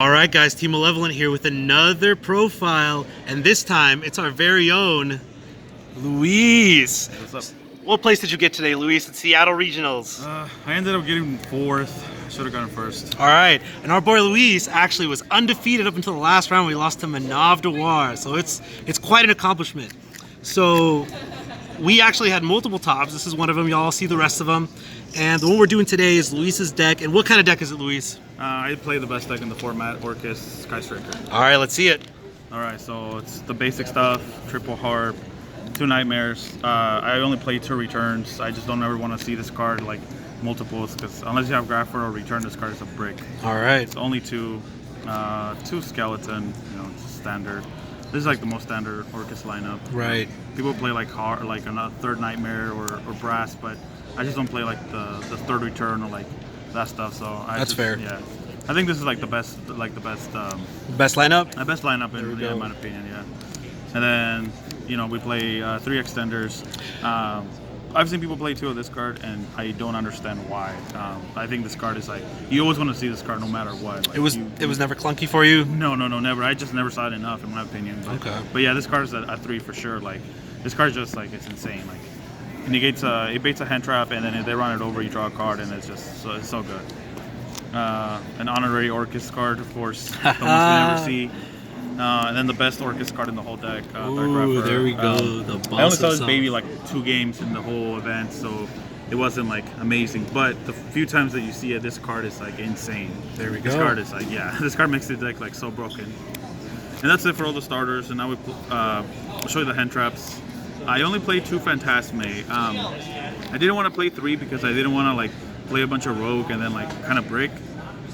All right, guys, Team Malevolent here with another profile, and this time it's our very own Luis. What's up? What place did you get today, Luis, at Seattle Regionals? I ended up getting fourth. Should have gotten first. All right, and our boy Luis actually was undefeated up until the last round. We lost to Manav Dewar, so it's quite an accomplishment. So we actually had multiple tops. This is one of them. Y'all see the rest of them. And the one we're doing today is Luis's deck. And what kind of deck is it, Luis? I play the best deck in the format, Orcust, Skystriker. All right, let's see it. All right, so it's the basic stuff: triple harp, 2 nightmares. I only play 2 returns. I just don't ever want to see this card like multiples, because unless you have Grapher or return, this card is a brick. All right. It's only 2 skeleton. It's standard. This is like the most standard Orcust lineup. Right. People play like hard, like a third nightmare or brass, but I just don't play like the third return or like that stuff. So That's fair. Yeah, I think this is like the best, Best lineup? the best lineup in my opinion. Yeah, and then we play 3 extenders. I've seen people play 2 of this card, and I don't understand why. I think this card is like, you always want to see this card no matter what. Like, It was never clunky for you? No, never. I just never saw it enough, in my opinion. But yeah, this card is at 3 for sure. Like, this card is just like, it's insane. Like, it baits a hand trap, and then if they run it over, you draw a card, and it's just it's so good. An honorary Orcust card, of course, the ones we never see. And then the best Orcust card in the whole deck. Ooh, there we go. The boss I only saw this himself. baby like 2 games in the whole event, so it wasn't like amazing. But the few times that you see it, this card is like insane. There we This go. card is like, this card makes the deck like so broken. And that's it for all the starters. And now I'll show you the hand traps. I only played 2 Phantasme. I didn't want to play 3 because I didn't want to like play a bunch of rogue and then like kind of brick.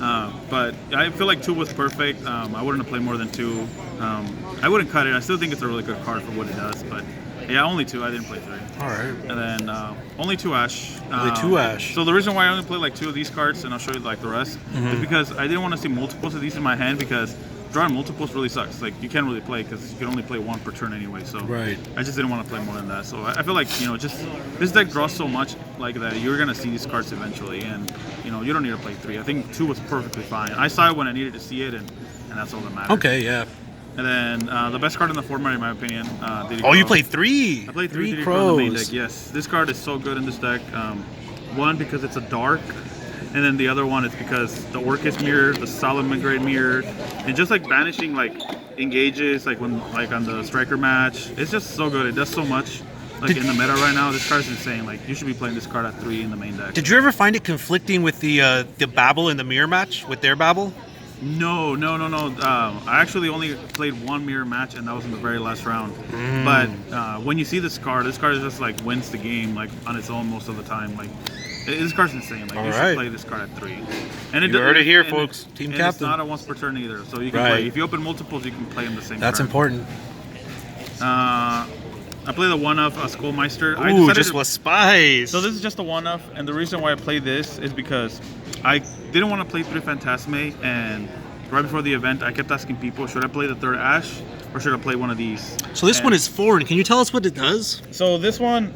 But I feel like 2 was perfect. I wouldn't have played more than 2. I wouldn't cut it. I still think it's a really good card for what it does. But yeah, only 2. I didn't play 3. All right. And then only 2 Ash. Only 2 Ash. So the reason why I only play like 2 of these cards, and I'll show you like the rest, is because I didn't want to see multiples of these in my hand, because drawing multiples really sucks. Like, you can't really play because you can only play 1 per turn anyway. So Right. I just didn't want to play more than that. So I feel like just this deck draws so much like that you're gonna see these cards eventually, and you don't need to play 3. I think 2 was perfectly fine. I saw it when I needed to see it, and that's all that matters. Okay, yeah. And then the best card in the format, in my opinion. Oh, you played 3? I played 3 3 Crows in the main crows. deck. Yes, this card is so good in this deck. One, because it's a dark. And then the other one is because the Orcust mirror, the solid mid-grade mirror, and just like banishing like engages like when on the striker match. It's just so good. It does so much like in the meta right now. This card's insane. Like, you should be playing this card at 3 in the main deck. Did you ever find it conflicting with the Babel in the mirror match, with their Babel? No. I actually only played 1 mirror match, and that was in the very last round. But when you see this card is just like wins the game like on its own most of the time. Like, this card's insane. Like, you should play this card at 3. And You heard it here, folks. Team captain. It's not a once per turn either, so you can play. If you open multiples, you can play them the same. That's turn. important. I play the 1-of Skullmeister. Ooh, just with spice. So this is just a 1-of, and the reason why I play this is because I didn't want to play 3 Phantasme, and right before the event, I kept asking people, should I play the 3rd Ash, or should I play one of these? So this one is foreign. Can you tell us what it does? So this one,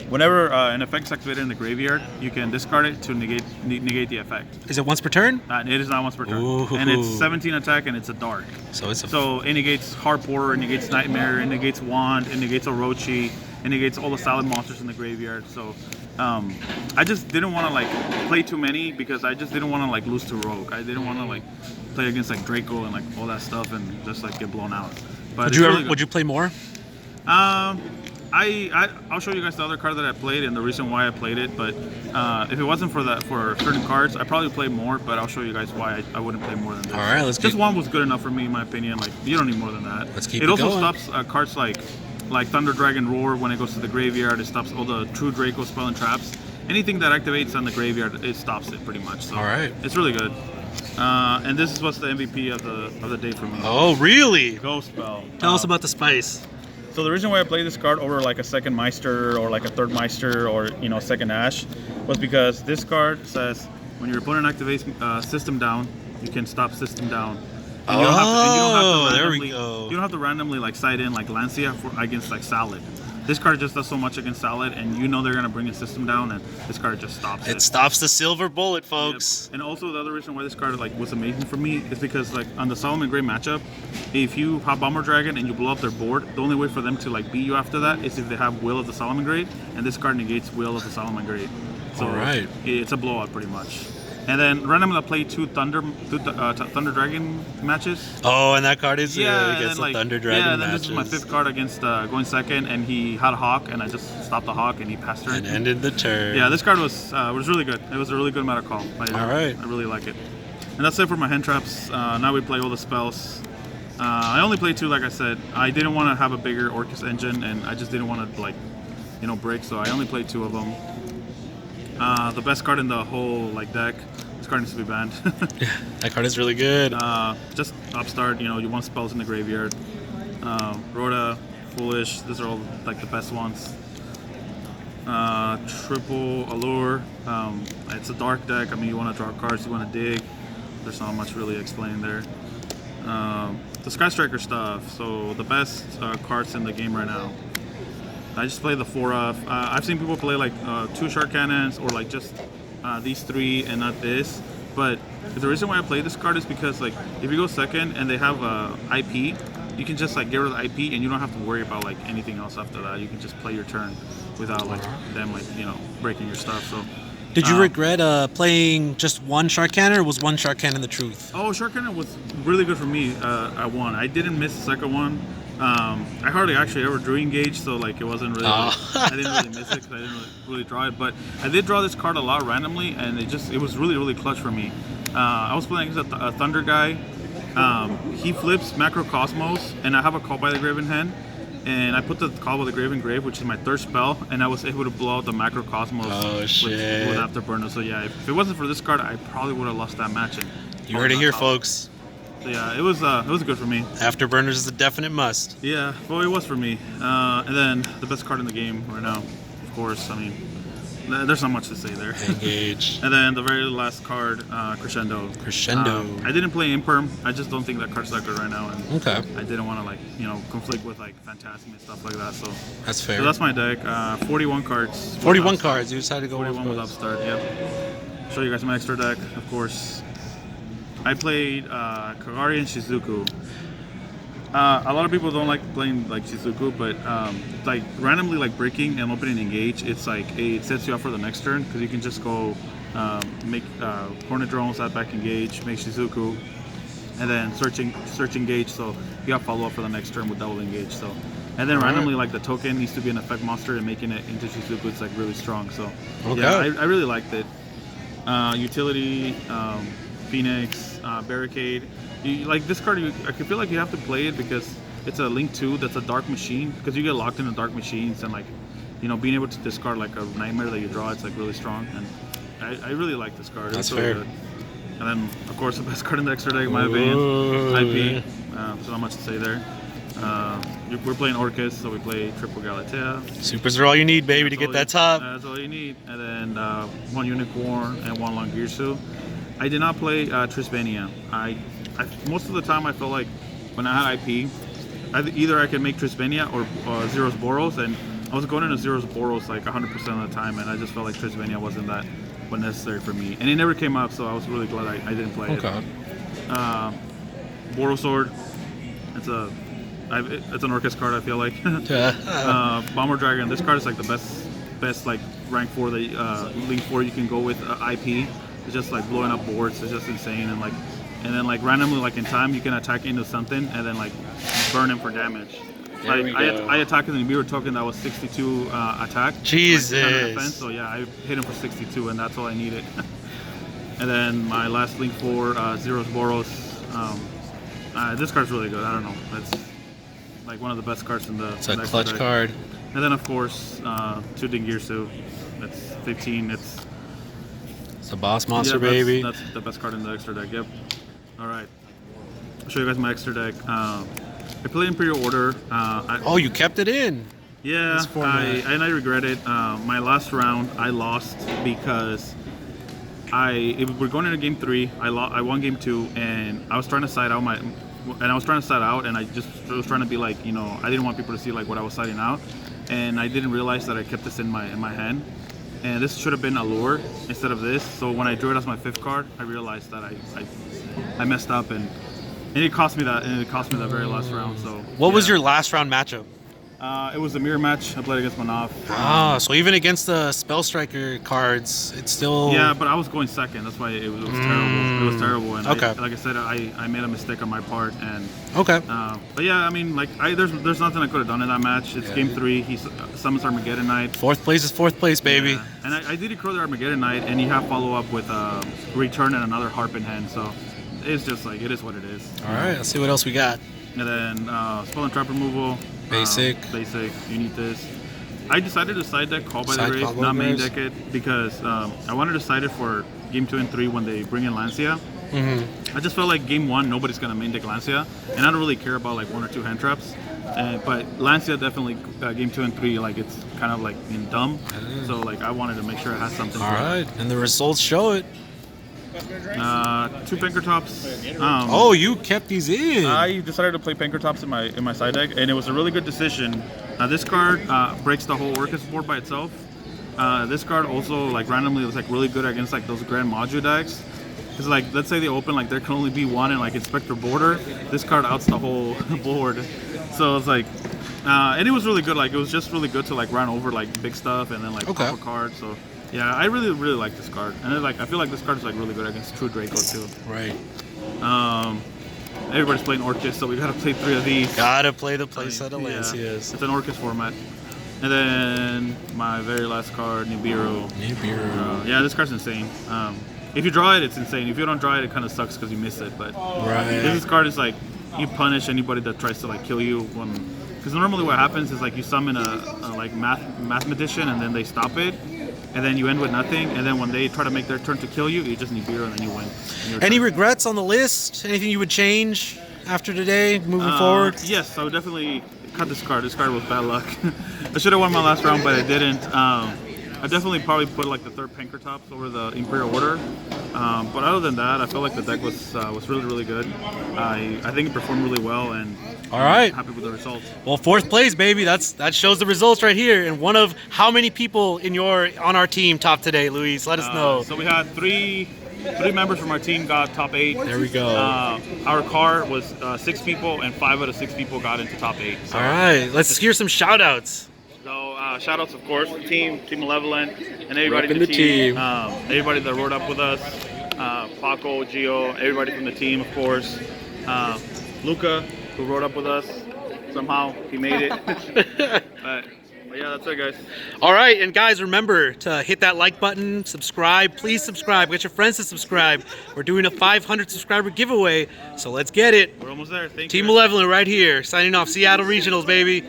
whenever an effect's activated in the graveyard, you can discard it to negate the effect. Is it once per turn? It is not once per turn. Ooh. And it's 17 attack, and it's a dark. So it's a So it negates Harpor, it negates Nightmare, it negates Wand, it negates Orochi, it negates all the solid monsters in the graveyard. So I just didn't want to like play too many, because I just didn't want to like lose to Rogue. I didn't want to like play against like Draco and like all that stuff and just like get blown out. But would you play more? I'll show you guys the other card that I played and the reason why I played it. But if it wasn't for certain cards, I probably play more. But I'll show you guys why I wouldn't play more than this. All right, let's just one was good enough for me, in my opinion. Like, you don't need more than that. Let's keep it it also going. stops cards like Thunder Dragon Roar when it goes to the graveyard. It stops all the True Draco spell and traps. Anything that activates on the graveyard, it stops it pretty much. So all right, it's really good. And this is what's the MVP of the day for me. Oh, really? Ghost Spell. Tell us about the spice. So the reason why I played this card over like a second Meister or like a third Meister or second Ash was because this card says when your opponent activates System Down, you can stop System Down. And you don't have to there we go. You don't have to randomly like side in like Lancia against like Salad. This card just does so much against Salad, and you know they're gonna bring a system down, and this card just stops it. It stops the silver bullet, folks. Yep. And also the other reason why this card like was amazing for me is because like on the Solomon Gray matchup, if you hop Bomber Dragon and you blow up their board, the only way for them to like beat you after that is if they have Will of the Solomon Gray, and this card negates Will of the Solomon Gray. So Alright. It's a blowout pretty much. And then randomly I'll play two Thunder Dragon matches. Oh, and that card is Yeah, against the like, Thunder Dragon yeah, and then matches. this is my 5th card against going second, and he had a Hawk, and I just stopped the Hawk, and he passed turn. And ended the turn. Yeah, this card was really good. It was a really good meta call. Alright. I really like it. And that's it for my hand traps. Now we play all the spells. I only played 2, like I said. I didn't want to have a bigger Orcust engine, and I just didn't want to, like, break, so I only played 2 of them. The best card in the whole, like, deck. This card needs to be banned. Yeah, that card is really good. Just upstart, you want spells in the graveyard. Rhoda, Foolish, these are all, like, the best ones. Triple Allure. It's a dark deck. I mean, you want to draw cards, you want to dig. There's not much really explained there. The Sky Striker stuff. So the best cards in the game right now. I just play the 4 of. I've seen people play like 2 Shark Cannons or like just these 3 and not this. But the reason why I play this card is because like if you go second and they have IP, you can just like get rid of the IP and you don't have to worry about like anything else after that. You can just play your turn without like them like breaking your stuff. So. Did you regret playing just 1 Shark Cannon, or was 1 Shark Cannon the truth? Oh, Shark Cannon was really good for me at 1. I didn't miss the second one. I hardly actually ever drew Engage, so like it wasn't really. I didn't really miss it because I didn't really draw it. But I did draw this card a lot randomly, and it was really clutch for me. I was playing against a Thunder guy. He flips Macrocosmos, and I have a Call by the Grave in hand. And I put the Call by the Grave in grave, which is my 3rd spell, and I was able to blow out the Macrocosmos with Afterburner. So yeah, if it wasn't for this card, I probably would have lost that match. You heard it here, folks. So yeah, it was good for me. Afterburners is a definite must. Yeah, well, it was for me. And then the best card in the game right now, of course. I mean, there's not much to say there. Engage. And then the very last card, Crescendo. Crescendo. I didn't play Imperm. I just don't think that card's that good right now. And Okay. I didn't want to like conflict with like Phantasm and stuff like that. So that's fair. So that's my deck. 41 cards. 41 cards. You decided to go 41 with Upstart. Yep. Show you guys my extra deck, of course. I played Kagari and Shizuku. A lot of people don't like playing like Shizuku, but like randomly like breaking and opening Engage, it's like it sets you up for the next turn because you can just go make Hornet Drones, add back Engage, make Shizuku, and then search Engage, so you have follow up for the next turn with double Engage. So, and then randomly like the token needs to be an effect monster and making it into Shizuku, it's like really strong. So yeah, I really liked it. Utility, Phoenix, Barricade. Like this card, I feel like you have to play it because it's a Link 2 that's a Dark Machine, because you get locked into Dark Machines, and like, being able to discard like a Nightmare that you draw, it's like really strong, and I really like this card. That's really fair. Good. And then, of course, the best card in the extra deck, in my opinion, IP. So not much to say there. We're playing Orcust, so we play Triple Galatea. Supers are all you need, baby, to get that top. That's all you need. And then 1 Unicorn and 1 Longirsu. I did not play Trisbania. Most of the time I felt like when I had IP, either I could make Trisbania or Zero's Boros, and I was going into Zero's Boros like 100% of the time, and I just felt like Trisbania wasn't that necessary for me. And it never came up, so I was really glad I didn't play it. Boros Sword, it's an Orcust card, I feel like. Bomber Dragon, this card is like the best like rank 4 Link 4 you can go with IP. It's just like blowing up boards. It's just insane, and then like randomly like in time you can attack into something and then like burn him for damage. Like I attacked the Nibiru token that was 62 attack. Jesus. Like, defense, so yeah, I hit him for 62, and that's all I needed. And then my last Link 4, Zero's Boros. This card's really good. I don't know. It's like one of the best cards in the. It's a clutch card. And then of course 2 Dingirsu. That's 15. It's a boss monster, baby. That's the best card in the extra deck. Yep. All right. I'll show you guys my extra deck. I played Imperial Order. You kept it in. Yeah, I regret it. My last round, I lost because we're going into game 3. I won game 2, and I was trying to side out and I was trying to be like, I didn't want people to see like what I was siding out. and I didn't realize that I kept this in my hand. And this should have been a lure instead of this. So when I drew it as my 5th card, I realized that I messed up, and it cost me that. And it cost me that very last round. So What was your last round matchup? It was a mirror match. I played against Manav. So even against the Spell Striker cards, it's still... Yeah, but I was going second. That's why it was terrible. It was terrible. And Okay. like I said, I made a mistake on my part. And Okay. but yeah, I mean, like there's nothing I could have done in that match. It's game 3. He summons Armageddon Knight. 4th place is 4th place, baby. Yeah. And I did accrue the Armageddon Knight, and you have follow up with return and another harp in hand. So it's just like, it is what it is. All right, let's see what else we got. And then spell and trap removal. Basic. Basic. You need this. I decided to side deck Call by the Side Grave, Call by not the main Graves. deck it, because I wanted to side it for game 2 and 3 when they bring in Lancia. I just felt like game 1 nobody's gonna main deck Lancia, and I don't really care about like 1 or 2 hand traps. But Lancia definitely game 2 and 3, like it's kind of like dumb. So like I wanted to make sure it has something. All right, and the results show it. 2 Pinkertops. Oh, you kept these in. I decided to play Pinkertops in my side deck, and it was a really good decision. This card breaks the whole Orcust board by itself. This card also like randomly was like really good against like those Grand Module decks. Because like let's say they open like there can only be one in like Inspector Border. This card outs the whole board. So it's like, and it was really good. Like it was just really good to like run over like big stuff and then like pop a card. So yeah, I really like this card, and then, like I feel like this card is like really good against True Draco too. Right. Everybody's playing Orcust, so we gotta play 3 of these. Gotta play the playset of Lancias. It's an Orcust format. And then my very last card, Nibiru. Yeah, this card's insane. If you draw it, it's insane. If you don't draw it, it kind of sucks because you miss it. But this card is like, you punish anybody that tries to like kill you. Because normally what happens is like you summon a like mathematician and then they stop it. And then you end with nothing, and then when they try to make their turn to kill you, you just Nibiru and then you win. Any regrets on the list? Anything you would change after today, moving forward? Yes, I would definitely cut this card. This card was bad luck. I should have won my last round, but I didn't. I definitely probably put like the 3rd Pinkertops over the Imperial Order. But other than that, I felt like the deck was really good. I think it performed really well, and all right, happy with the results. Well, 4th place, baby. That shows the results right here. And one of how many people on our team top today, Luis? Let us know. So we had three members from our team got top 8. There we go. Our car was 6 people, and 5 out of 6 people got into top 8. So, all right, let's hear some shout outs. So shout outs, of course, Team Malevolent, and everybody in the team. Everybody that rode up with us. Paco, Yugioh, everybody from the team, of course. Luca, who rode up with us. Somehow he made it. But yeah, that's it, guys. All right, and guys, remember to hit that like button, subscribe. Please subscribe. Get your friends to subscribe. We're doing a 500 subscriber giveaway, so let's get it. We're almost there. Thank you. Team Malevolent right here, signing off. Seattle Regionals, baby.